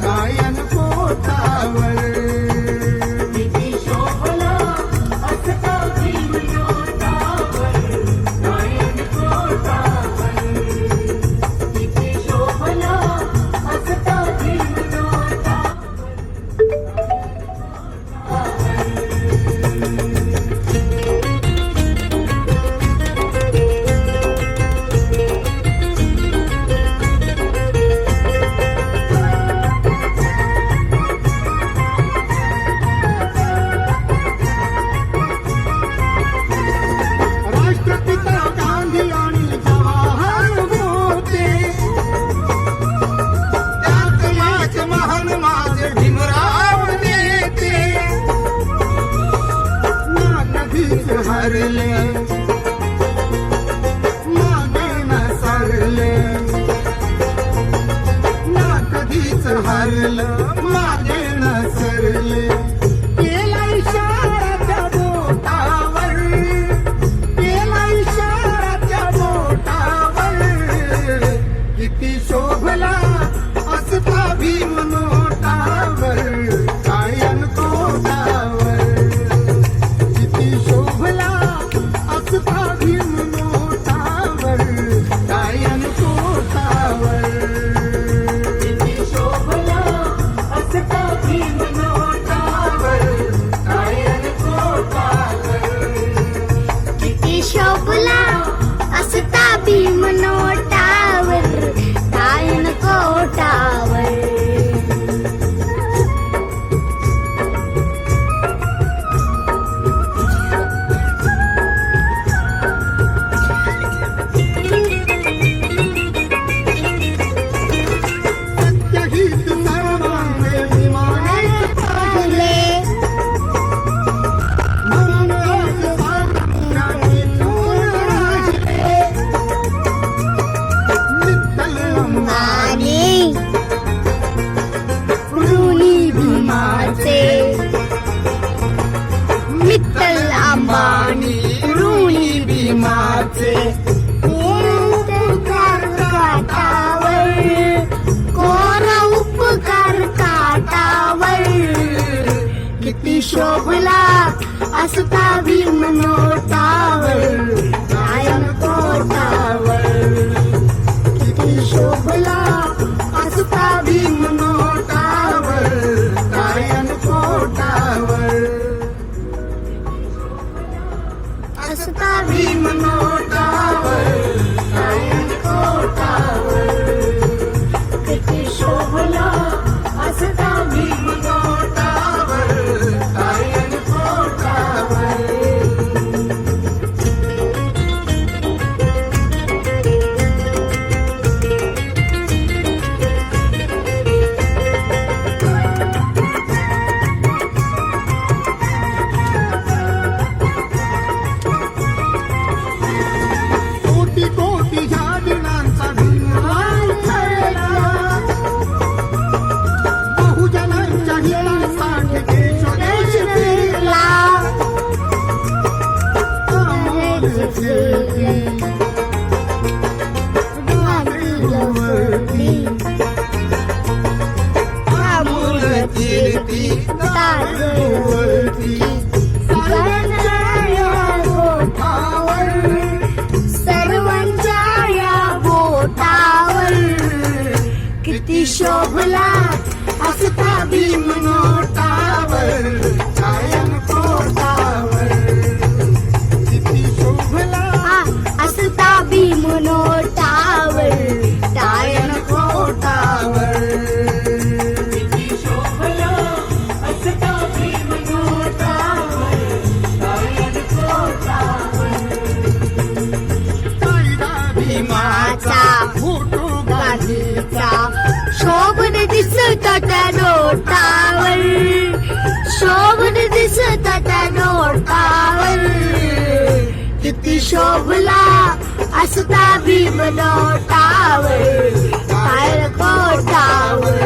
कायन पोटावर किती शोभला असता भीम नोटावर कायन पोटावर किती शोभला असता भीम राष्ट्रपिता गांधी आणि जवाहर होते त्यात एक महान माझे भीमराव नेते ना कधीच हरले मागे न सरले ना कधीच हरलं मागे न सरले केला इशारा त्या बोटावर केला इशारा त्या बोटावर किती शोभला असता भीम नोटावर कायन कोटावर किती शोभला असता भीम नोटावर कायन कोटावर किती शोभला असता भीम नोटावर कायन पोटावर किती शोभला असता भीम नोटावर कायन कोटावर सत्यहित सर्वांगे विमानित पाहिले म्हणून आज सागरातून राहिले विठ्ठल आणि ऋणी भीमाचे मित्तल अंबानी ऋणी भीमाचे उपकार काटावर कोर उपकार काटावर किती शोभला असता भीम नोटावर कायन कोटावर किती शोभला असता भीम नोटावर कायन कोटावर असता भीम नोटावर कायन कोटावर किती शोभला असता भीम नोटावर कायन कोटावर कोटी कोटी झाडणांचा भिंगराळ ठरला बहुजनांच्या हितासाठी देश फिरला अमोल कीर्ती गाजवली अमोल कीर्ती गाजवली सर्वांच्या या बोटावर किती शोभला असता भीम नोटावर कायन कोटावर किती शोभला असता भीम नोटावर कायन कोटावर किती शोभला असता भीम नोटावर कायन पोटावर कायदा भीमाचा फोटो गांधीचा शोभन दिसत त्या नोटावर शोभन दिसत त्या नोटावर किती शोभला असता भीम नोटावर कायन कोटावर